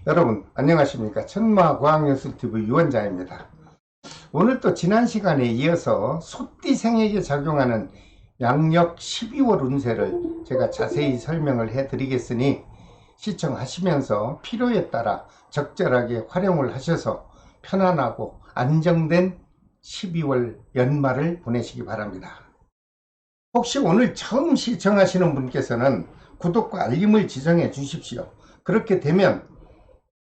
여러분 안녕하십니까. 천마과학연수TV 유원자입니다. 오늘 또 지난 시간에 이어서 소띠생에게 작용하는 양력 12월 운세를 제가 자세히 설명을 해 드리겠으니 시청하시면서 필요에 따라 적절하게 활용을 하셔서 편안하고 안정된 12월 연말을 보내시기 바랍니다. 혹시 오늘 처음 시청하시는 분께서는 구독과 알림을 지정해 주십시오. 그렇게 되면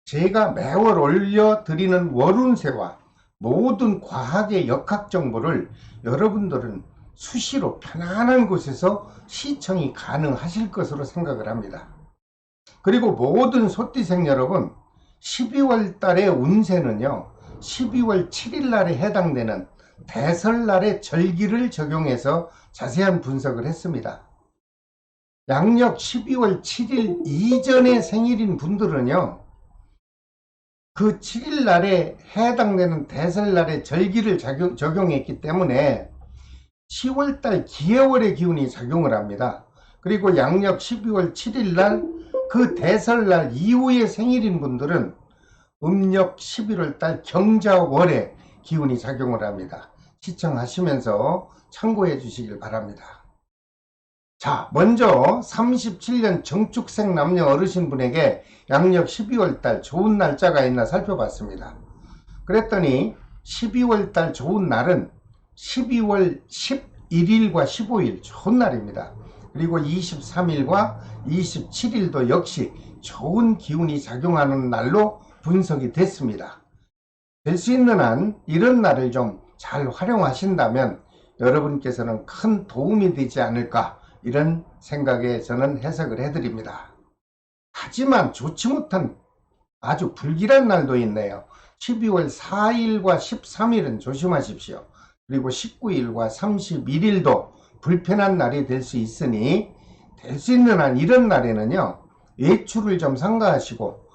제가 매월 올려드리는 월운세와 모든 과학의 역학 정보를 여러분들은 수시로 편안한 곳에서 시청이 가능하실 것으로 생각을 합니다. 그리고 모든 소띠생 여러분, 12월 달의 운세는요, 12월 7일 날에 해당되는 대설날의 절기를 적용해서 자세한 분석을 했습니다. 양력 12월 7일 이전의 생일인 분들은요, 그 7일 날에 해당되는 대설날의 절기를 적용했기 때문에 10월달 기해월의 기운이 작용을 합니다. 그리고 양력 12월 7일 날 그 대설날 이후의 생일인 분들은 음력 11월달 경자월의 기운이 작용을 합니다. 시청하시면서 참고해 주시길 바랍니다. 자, 먼저 37년 정축생 남녀 어르신분에게 양력 12월달 좋은 날짜가 있나 살펴봤습니다. 그랬더니 12월달 좋은 날은 12월 11일과 15일 좋은 날입니다. 그리고 23일과 27일도 역시 좋은 기운이 작용하는 날로 분석이 됐습니다. 될 수 있는 한 이런 날을 좀 잘 활용하신다면 여러분께서는 큰 도움이 되지 않을까, 이런 생각에 저는 해석을 해드립니다. 하지만 좋지 못한 아주 불길한 날도 있네요. 12월 4일과 13일은 조심하십시오. 그리고 19일과 31일도 불편한 날이 될 수 있으니 될 수 있는 한 이런 날에는요, 외출을 좀 삼가하시고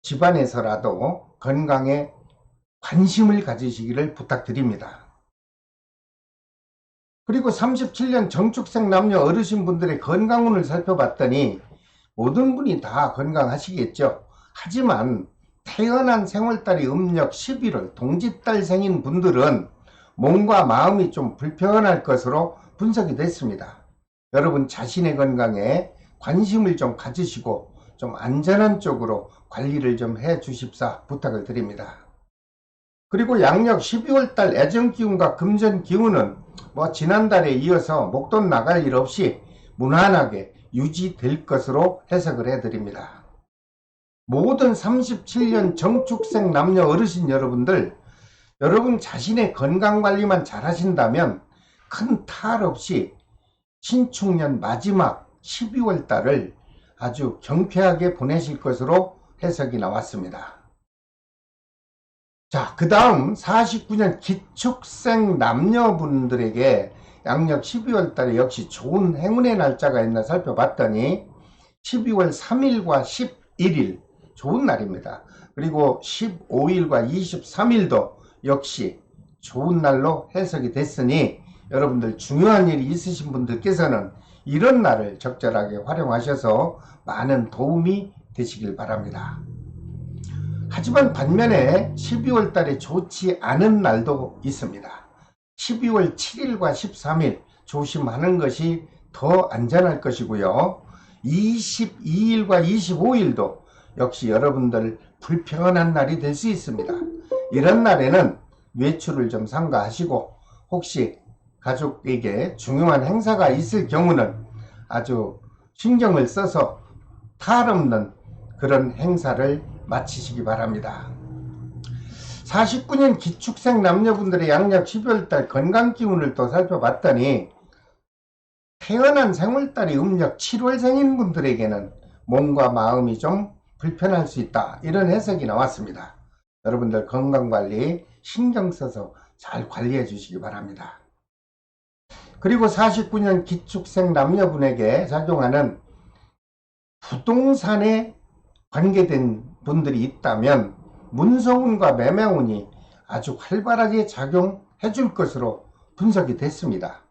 집안에서라도 건강에 관심을 가지시기를 부탁드립니다. 그리고 37년 정축생 남녀 어르신분들의 건강운을 살펴봤더니 모든 분이 다 건강하시겠죠. 하지만 태어난 생월달이 음력 11월 동짓달 생인 분들은 몸과 마음이 좀 불편할 것으로 분석이 됐습니다. 여러분 자신의 건강에 관심을 좀 가지시고 좀 안전한 쪽으로 관리를 좀 해 주십사 부탁을 드립니다. 그리고 양력 12월달 애정기운과 금전기운은 지난달에 이어서 목돈 나갈 일 없이 무난하게 유지될 것으로 해석을 해드립니다. 모든 37년 정축생 남녀 어르신 여러분들, 여러분 자신의 건강관리만 잘 하신다면 큰 탈 없이 신축년 마지막 12월달을 아주 경쾌하게 보내실 것으로 해석이 나왔습니다. 자, 그 다음 49년 기축생 남녀분들에게 양력 12월 달에 역시 좋은 행운의 날짜가 있나 살펴봤더니 12월 3일과 11일 좋은 날입니다. 그리고 15일과 23일도 역시 좋은 날로 해석이 됐으니 여러분들 중요한 일이 있으신 분들께서는 이런 날을 적절하게 활용하셔서 많은 도움이 되시길 바랍니다. 하지만 반면에 12월 달에 좋지 않은 날도 있습니다. 12월 7일과 13일 조심하는 것이 더 안전할 것이고요. 22일과 25일도 역시 여러분들 불편한 날이 될 수 있습니다. 이런 날에는 외출을 좀 삼가하시고 혹시 가족에게 중요한 행사가 있을 경우는 아주 신경을 써서 탈 없는 그런 행사를 마치시기 바랍니다. 49년 기축생 남녀분들의 양력 12월달 건강기운을 또 살펴봤더니 태어난 생월달이 음력 7월생인 분들에게는 몸과 마음이 좀 불편할 수 있다, 이런 해석이 나왔습니다. 여러분들 건강관리 신경 써서 잘 관리해 주시기 바랍니다. 그리고 49년 기축생 남녀분에게 작용하는 부동산에 관계된 분들이 있다면 문서운과 매매운이 아주 활발하게 작용해 줄 것으로 분석이 됐습니다.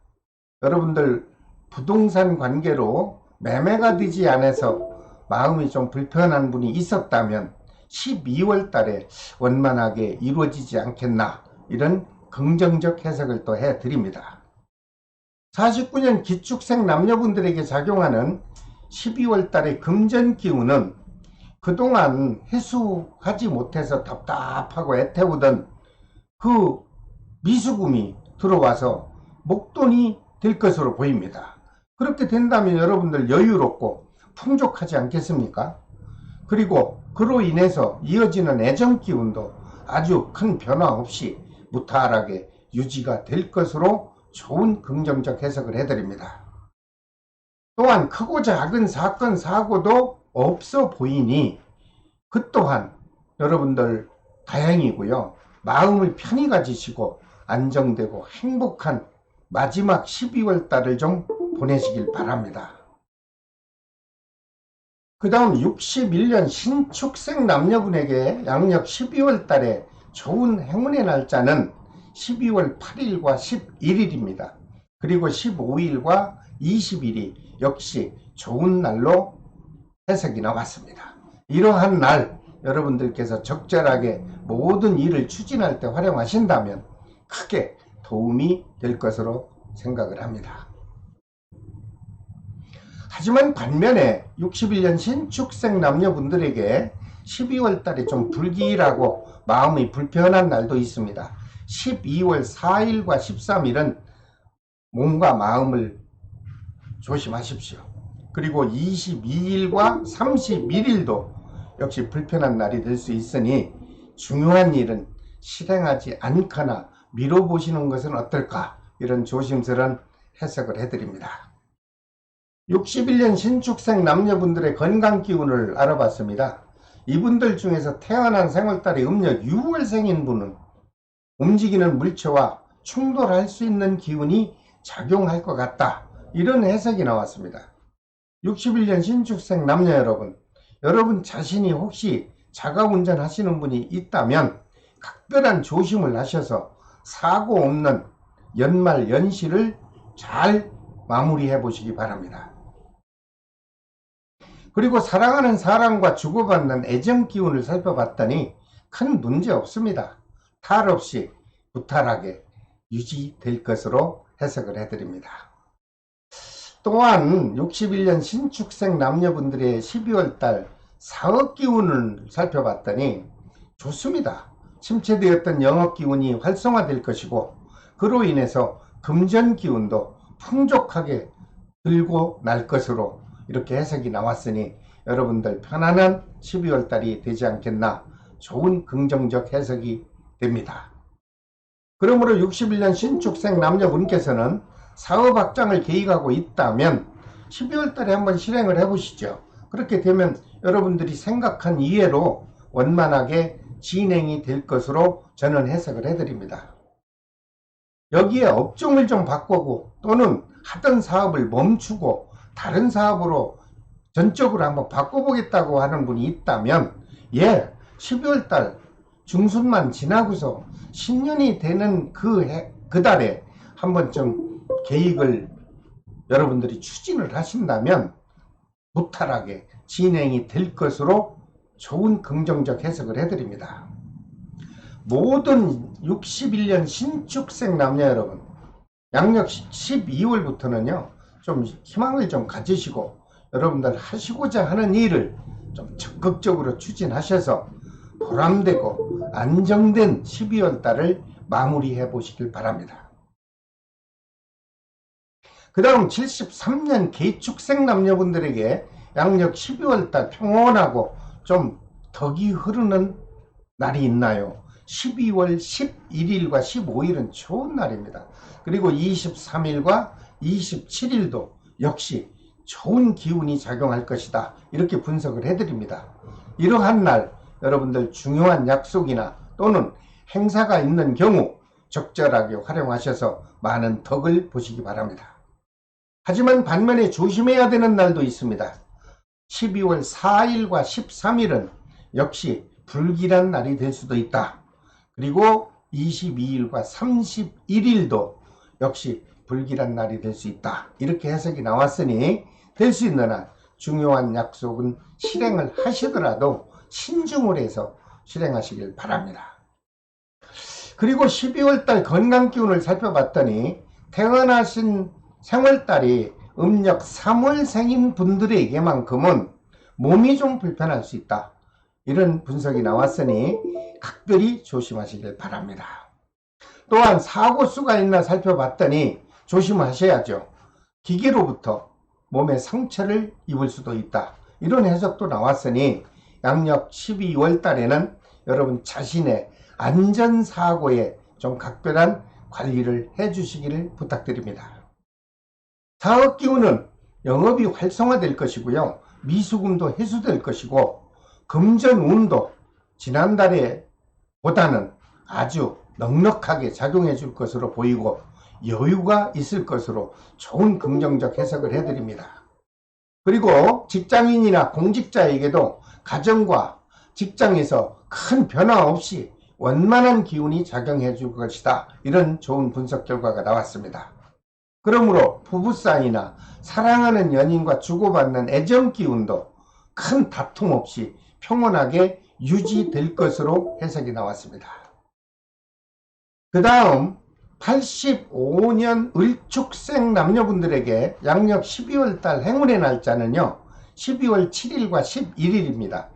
여러분들 부동산 관계로 매매가 되지 않아서 마음이 좀 불편한 분이 있었다면 12월 달에 원만하게 이루어지지 않겠나, 이런 긍정적 해석을 또 해드립니다. 49년 기축생 남녀분들에게 작용하는 12월 달의 금전 기운은 그동안 해수하지 못해서 답답하고 애태우던 그 미수금이 들어와서 목돈이 될 것으로 보입니다. 그렇게 된다면 여러분들 여유롭고 풍족하지 않겠습니까? 그리고 그로 인해서 이어지는 애정 기운도 아주 큰 변화 없이 무탈하게 유지가 될 것으로 좋은 긍정적 해석을 해드립니다. 또한 크고 작은 사건 사고도 없어 보이니 그 또한 여러분들 다행이고요. 마음을 편히 가지시고 안정되고 행복한 마지막 12월 달을 좀 보내시길 바랍니다. 그 다음 61년 신축생 남녀분에게 양력 12월 달에 좋은 행운의 날짜는 12월 8일과 11일입니다. 그리고 15일과 20일이 역시 좋은 날로 해석이 나왔습니다. 이러한 날 여러분들께서 적절하게 모든 일을 추진할 때 활용하신다면 크게 도움이 될 것으로 생각을 합니다. 하지만 반면에 61년 신축생 남녀분들에게 12월 달에 좀 불길하고 마음이 불편한 날도 있습니다. 12월 4일과 13일은 몸과 마음을 조심하십시오. 그리고 22일과 31일도 역시 불편한 날이 될 수 있으니 중요한 일은 실행하지 않거나 미뤄보시는 것은 어떨까, 이런 조심스러운 해석을 해드립니다. 61년 신축생 남녀분들의 건강 기운을 알아봤습니다. 이분들 중에서 태어난 생월달이 음력 6월생인 분은 움직이는 물체와 충돌할 수 있는 기운이 작용할 것 같다, 이런 해석이 나왔습니다. 61년 신축생 남녀 여러분, 여러분 자신이 혹시 자가운전 하시는 분이 있다면 각별한 조심을 하셔서 사고 없는 연말 연시를 잘 마무리해 보시기 바랍니다. 그리고 사랑하는 사람과 주고받는 애정 기운을 살펴봤더니 큰 문제 없습니다. 탈 없이 무탈하게 유지될 것으로 해석을 해드립니다. 또한 61년 신축생 남녀분들의 12월달 사업 기운을 살펴봤더니 좋습니다. 침체되었던 영업 기운이 활성화될 것이고 그로 인해서 금전 기운도 풍족하게 들고 날 것으로 이렇게 해석이 나왔으니 여러분들 편안한 12월 달이 되지 않겠나, 좋은 긍정적 해석이 됩니다. 그러므로 61년 신축생 남녀분께서는 사업 확장을 계획하고 있다면 12월 달에 한번 실행을 해보시죠. 그렇게 되면 여러분들이 생각한 이해로 원만하게 진행이 될 것으로 저는 해석을 해드립니다. 여기에 업종을 좀 바꾸고 또는 하던 사업을 멈추고 다른 사업으로 전적으로 한번 바꿔보겠다고 하는 분이 있다면 12월달 중순만 지나고서 신년이 되는 그 달에 한번 좀 계획을 여러분들이 추진을 하신다면 무탈하게 진행이 될 것으로 좋은 긍정적 해석을 해드립니다. 모든 61년 신축생 남녀 여러분, 양력 12월부터는요 좀 희망을 좀 가지시고 여러분들 하시고자 하는 일을 좀 적극적으로 추진하셔서 보람되고 안정된 12월 달을 마무리해 보시길 바랍니다. 그 다음 73년 개축생 남녀분들에게 양력 12월 달 평온하고 좀 덕이 흐르는 날이 있나요? 12월 11일과 15일은 좋은 날입니다. 그리고 23일과 27일도 역시 좋은 기운이 작용할 것이다, 이렇게 분석을 해드립니다. 이러한 날 여러분들 중요한 약속이나 또는 행사가 있는 경우 적절하게 활용하셔서 많은 덕을 보시기 바랍니다. 하지만 반면에 조심해야 되는 날도 있습니다. 12월 4일과 13일은 역시 불길한 날이 될 수도 있다. 그리고 22일과 31일도 역시 불길한 날이 될 수 있다, 이렇게 해석이 나왔으니 될 수 있는 한 중요한 약속은 실행을 하시더라도 신중을 해서 실행하시길 바랍니다. 그리고 12월달 건강기운을 살펴봤더니 태어나신 생월달이 음력 3월생인 분들에게만큼은 몸이 좀 불편할 수 있다. 이런 분석이 나왔으니 각별히 조심하시길 바랍니다. 또한 사고수가 있나 살펴봤더니 조심하셔야죠. 기계로부터 몸에 상처를 입을 수도 있다. 이런 해석도 나왔으니 양력 12월 달에는 여러분 자신의 안전사고에 좀 각별한 관리를 해주시기를 부탁드립니다. 사업기운은 영업이 활성화될 것이고요. 미수금도 해소될 것이고 금전운도 지난달에 보다는 아주 넉넉하게 작용해 줄 것으로 보이고 여유가 있을 것으로 좋은 긍정적 해석을 해드립니다. 그리고 직장인이나 공직자에게도 가정과 직장에서 큰 변화 없이 원만한 기운이 작용해 줄 것이다. 이런 좋은 분석 결과가 나왔습니다. 그러므로 부부 사이나 사랑하는 연인과 주고받는 애정 기운도 큰 다툼 없이 평온하게 유지될 것으로 해석이 나왔습니다. 그 다음 85년 을축생 남녀분들에게 양력 12월 달 행운의 날짜는요 12월 7일과 11일입니다.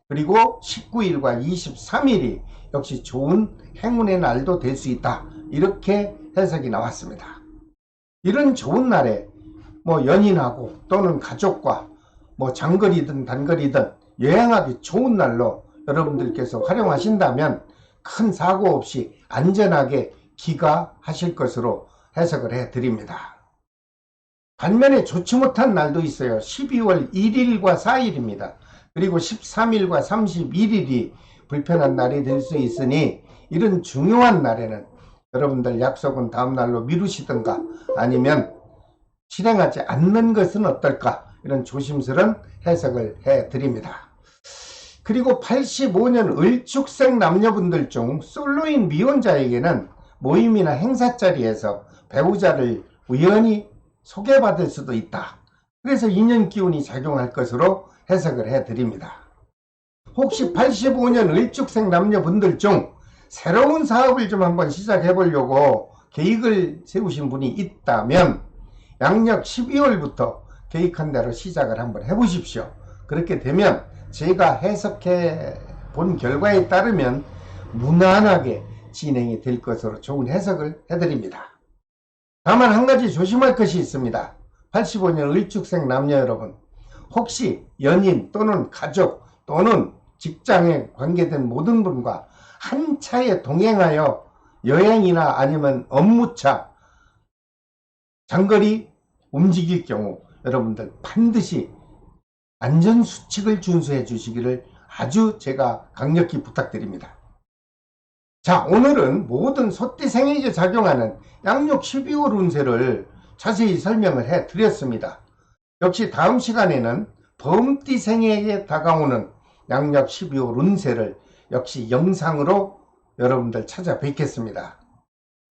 그리고 19일과 23일이 역시 좋은 행운의 날도 될 수 있다. 이렇게 해석이 나왔습니다. 이런 좋은 날에 연인하고 또는 가족과 장거리든 단거리든 여행하기 좋은 날로 여러분들께서 활용하신다면 큰 사고 없이 안전하게 귀가하실 것으로 해석을 해드립니다. 반면에 좋지 못한 날도 있어요. 12월 1일과 4일입니다. 그리고 13일과 31일이 불편한 날이 될 수 있으니 이런 중요한 날에는 여러분들 약속은 다음 날로 미루시든가 아니면 실행하지 않는 것은 어떨까 이런 조심스러운 해석을 해드립니다. 그리고 85년 을축생 남녀분들 중 솔로인 미혼자에게는 모임이나 행사 자리에서 배우자를 우연히 소개받을 수도 있다. 그래서 인연 기운이 작용할 것으로 해석을 해드립니다. 혹시 85년 을축생 남녀분들 중 새로운 사업을 좀 한번 시작해 보려고 계획을 세우신 분이 있다면 양력 12월부터 계획한 대로 시작을 한번 해보십시오. 그렇게 되면 제가 해석해 본 결과에 따르면 무난하게 진행이 될 것으로 좋은 해석을 해드립니다. 다만 한 가지 조심할 것이 있습니다. 85년 을축생 남녀 여러분, 혹시 연인 또는 가족 또는 직장에 관계된 모든 분과 한 차에 동행하여 여행이나 아니면 업무차 장거리 움직일 경우 여러분들 반드시 안전수칙을 준수해 주시기를 아주 제가 강력히 부탁드립니다. 자, 오늘은 모든 소띠생에게 작용하는 양력 12월 운세를 자세히 설명을 해 드렸습니다. 역시 다음 시간에는 범띠생에게 다가오는 양력 12월 운세를 역시 영상으로 여러분들 찾아뵙겠습니다.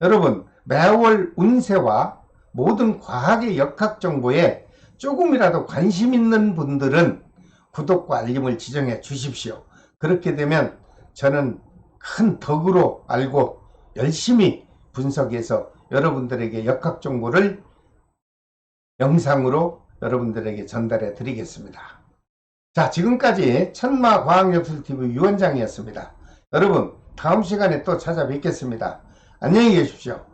여러분, 매월 운세와 모든 과학의 역학 정보에 조금이라도 관심 있는 분들은 구독과 알림을 지정해 주십시오. 그렇게 되면 저는 큰 덕으로 알고 열심히 분석해서 여러분들에게 역학 정보를 영상으로 여러분들에게 전달해 드리겠습니다. 자, 지금까지 천마과학역술TV 유원장이었습니다. 여러분, 다음 시간에 또 찾아뵙겠습니다. 안녕히 계십시오.